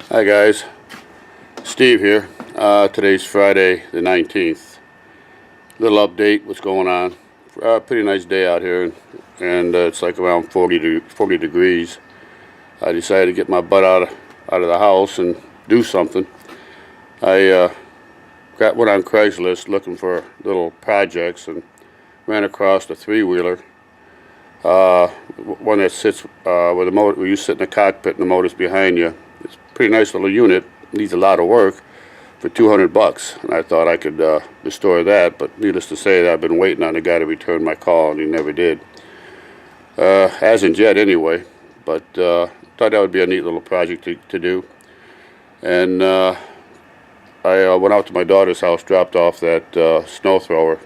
Hi guys, Steve here. Today's Friday the 19th. Little update, what's going on. Pretty nice day out here, and it's like around 40 degrees. I decided to get my butt out of the house and do something. I went on Craigslist looking for little projects and ran across a three-wheeler. One that sits where the motor, where you sit in the cockpit and the motor's behind you. It's a pretty nice little unit. Needs a lot of work for $200, and I thought I could restore that. But needless to say, that I've been waiting on the guy to return my call, and he never did. Hasn't yet, anyway. But thought that would be a neat little project to do. And I went out to my daughter's house, dropped off that snow thrower,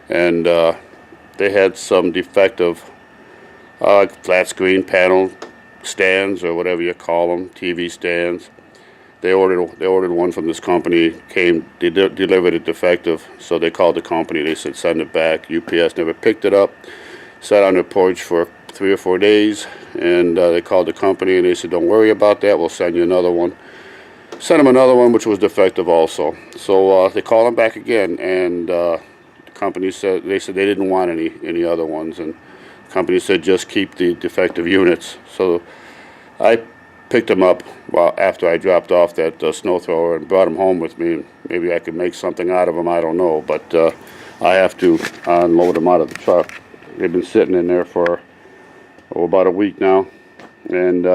and they had some defective flat screen panel stands, or whatever you call them, TV stands. They ordered one from this company. They delivered it defective, so they called the company. They said send it back. UPS never picked it up. Sat on their porch for 3 or 4 days, and they called the company and they said, don't worry about that, we'll send you another one. Sent them another one which was defective also. So they called them back again, and the company said they didn't want any other ones, and the company said just keep the defective units. So I picked them up after I dropped off that snow thrower and brought them home with me. Maybe I could make something out of them, I don't know, but I have to unload them out of the truck. They've been sitting in there for about a week now, and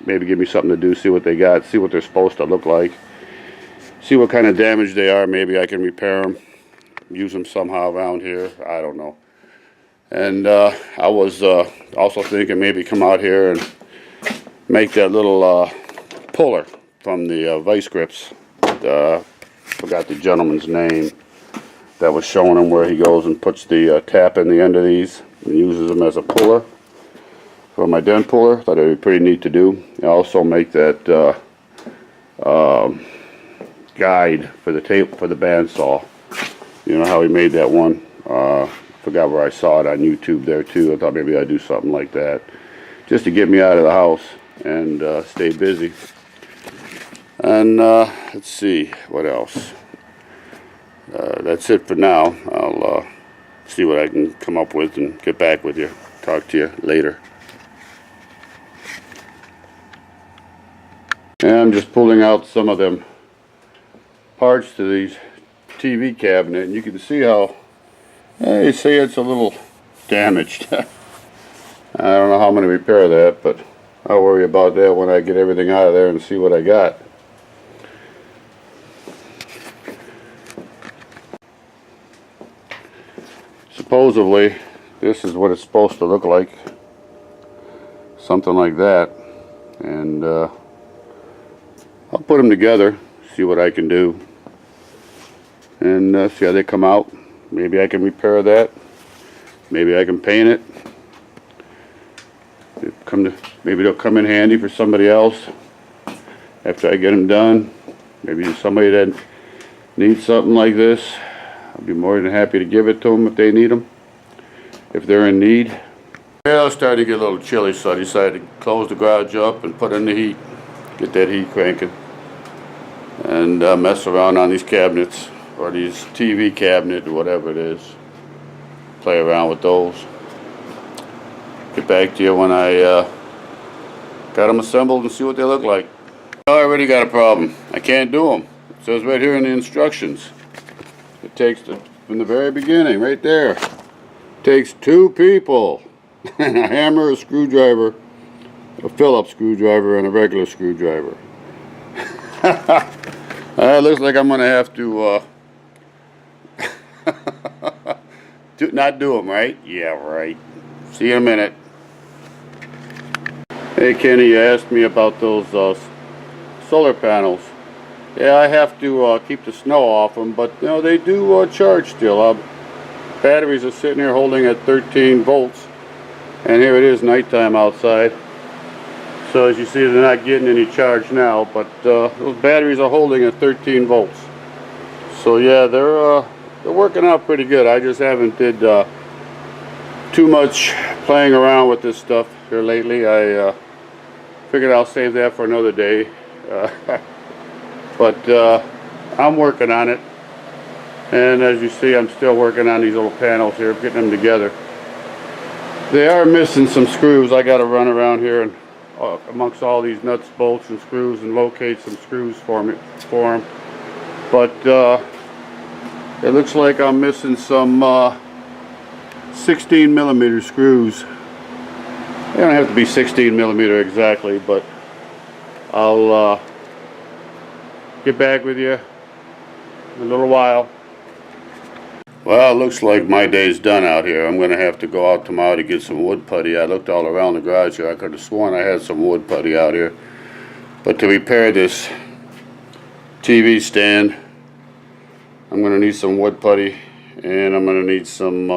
maybe give me something to do, see what they got, see what they're supposed to look like, see what kind of damage they are. Maybe I can repair them, use them somehow around here, I don't know. And I was also thinking maybe come out here and make that little puller from the vice grips. Forgot the gentleman's name that was showing him where he goes and puts the tap in the end of these and uses them as a puller for my dent puller. Thought it would be pretty neat to do. I also make that guide for the tape for the bandsaw. You know how he made that one? Forgot where I saw it on YouTube there too. I thought maybe I'd do something like that just to get me out of the house and stay busy. And let's see what else. That's it for now. I'll see what I can come up with and get back with you. Talk to you later. And I'm just pulling out some of them parts to these TV cabinet, and you can see how they say it's a little damaged. I don't know how I'm going to repair that, but I'll worry about that when I get everything out of there and see what I got. Supposedly, this is what it's supposed to look like. Something like that. And I'll put them together, see what I can do, and see how they come out. Maybe I can repair that. Maybe I can paint it. Maybe they'll come in handy for somebody else after I get them done. Maybe somebody that needs something like this, I'll be more than happy to give it to them if they need them, if they're in need. Well, it started to get a little chilly, so I decided to close the garage up and put in the heat, get that heat cranking, and mess around on these cabinets, or these TV cabinet, or whatever it is. Play around with those. Get back to you when I got them assembled and see what they look like. I already got a problem. I can't do them. It says right here in the instructions. It takes, from the very beginning, right there, it takes 2 people, and a hammer, a screwdriver, a Phillips screwdriver, and a regular screwdriver. It looks like I'm going to have to not do them, right? Yeah, right. See you in a minute. Hey Kenny, you asked me about those solar panels. Yeah, I have to keep the snow off them, but you know they do charge still. Batteries are sitting here holding at 13 volts, and here it is nighttime outside. So as you see, they're not getting any charge now, but those batteries are holding at 13 volts. So yeah, they're working out pretty good. I just haven't did too much playing around with this stuff here lately. I figured I'll save that for another day But I'm working on it, and as you see, I'm still working on these little panels here, getting them together. They are missing some screws. I got to run around here and amongst all these nuts, bolts, and screws and locate some screws for them. But it looks like I'm missing some 16 millimeter screws. They don't have to be 16 millimeter exactly, but I'll get back with you in a little while. Well, it looks like my day's done out here. I'm going to have to go out tomorrow to get some wood putty. I looked all around the garage here. I could have sworn I had some wood putty out here. But to repair this TV stand, I'm going to need some wood putty, and I'm going to need some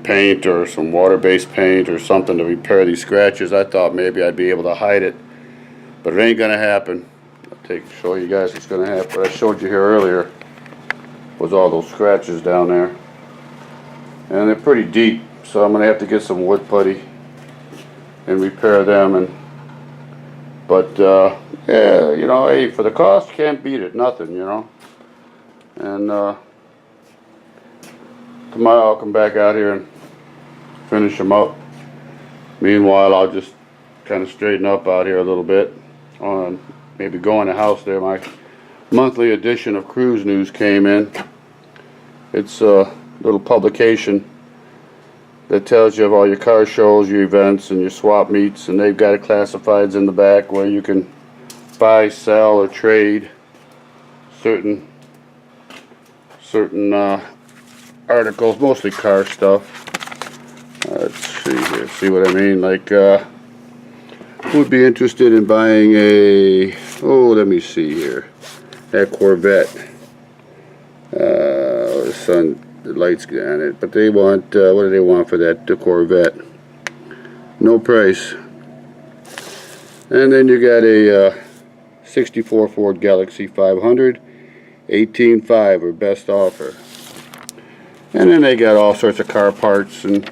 paint or some water-based paint or something to repair these scratches. I thought maybe I'd be able to hide it, but it ain't going to happen. I'll show you guys what's going to happen. What I showed you here earlier was all those scratches down there, and they're pretty deep, so I'm going to have to get some wood putty and repair them. But yeah, you know, hey, for the cost, can't beat it. Nothing, you know. And tomorrow I'll come back out here and finish them up. Meanwhile, I'll just kind of straighten up out here a little bit. Maybe go in the house there. My monthly edition of Cruise News came in. It's a little publication that tells you of all your car shows, your events, and your swap meets, and they've got it classifieds in the back where you can buy, sell, or trade certain articles, mostly car stuff. Let's see here, see what I mean. Like, who would be interested in buying a, let me see here, that Corvette. The lights on it, but they want, what do they want for that, the Corvette? No price. And then you got a 64 Ford Galaxy 500, 18.5 or best offer. And then they got all sorts of car parts and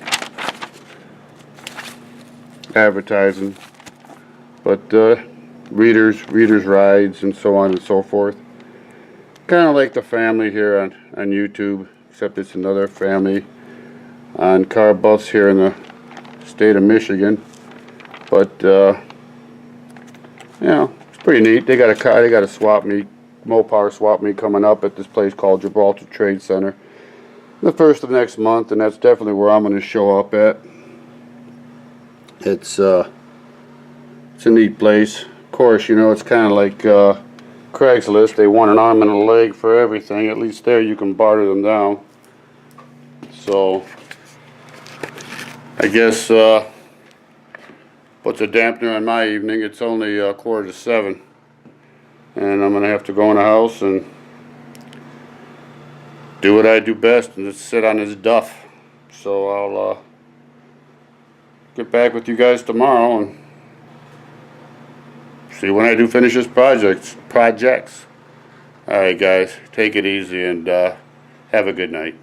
advertising, but readers rides and so on and so forth. Kind of like the family here on YouTube, except it's another family on car buffs here in the state of Michigan. But you know, it's pretty neat. They got a swap meet, Mopar swap meet coming up at this place called Gibraltar Trade Center, the 1st of next month, and that's definitely where I'm going to show up at. It's a neat place. Of course, you know, it's kind of like Craigslist. They want an arm and a leg for everything. At least there you can barter them down. So I guess puts a dampener on my evening. It's only 6:45, and I'm gonna have to go in the house and do what I do best and just sit on this duff. So I'll get back with you guys tomorrow and see when I do finish this projects. Alright guys, take it easy and have a good night.